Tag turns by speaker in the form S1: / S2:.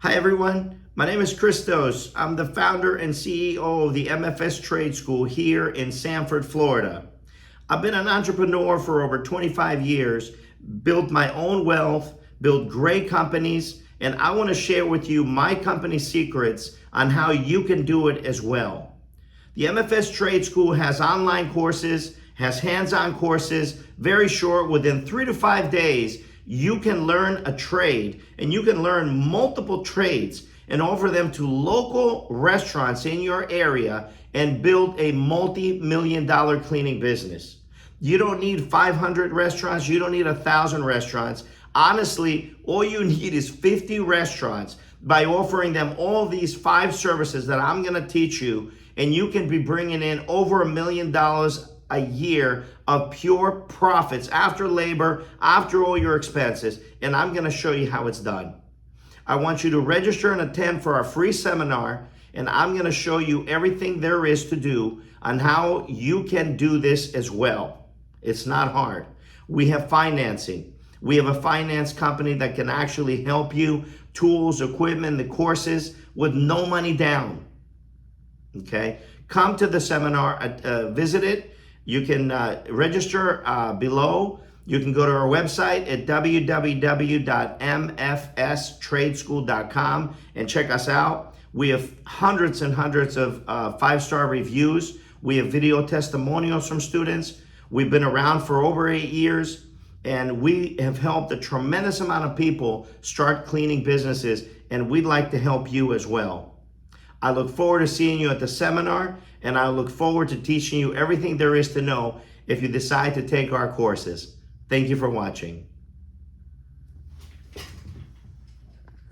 S1: Hi everyone, my name is Christos. I'm the founder and CEO of the MFS Trade School here in Sanford, Florida. I've been an entrepreneur for over 25 years, built my own wealth, built great companies, and I want to share with you my company secrets on how you can do it as well. The MFS Trade School has online courses, has hands-on courses, very short, within 3 to 5 days. You can learn a trade and you can learn multiple trades and offer them to local restaurants in your area and build a multi-million-dollar cleaning business. You don't need 500 restaurants. You don't need 1,000 restaurants. Honestly, all you need is 50 restaurants by offering them all these 5 services that I'm going to teach you, and you can be bringing in over $1 million a year of pure profits after labor, after all your expenses, and I'm going to show you how it's done. I want you to register and attend for our free seminar, and I'm going to show you everything there is to do on how you can do this as well. It's not hard. We have financing. We have a finance company that can actually help you, tools, equipment, the courses with no money down. Okay? Come to the seminar, visit it. You can register below. You can go to our website at www.mfstradeschool.com and check us out. We have hundreds and hundreds of 5-star reviews. We have video testimonials from students. We've been around for over 8 years, and we have helped a tremendous amount of people start cleaning businesses, and we'd like to help you as well. I look forward to seeing you at the seminar, and I look forward to teaching you everything there is to know if you decide to take our courses. Thank you for watching.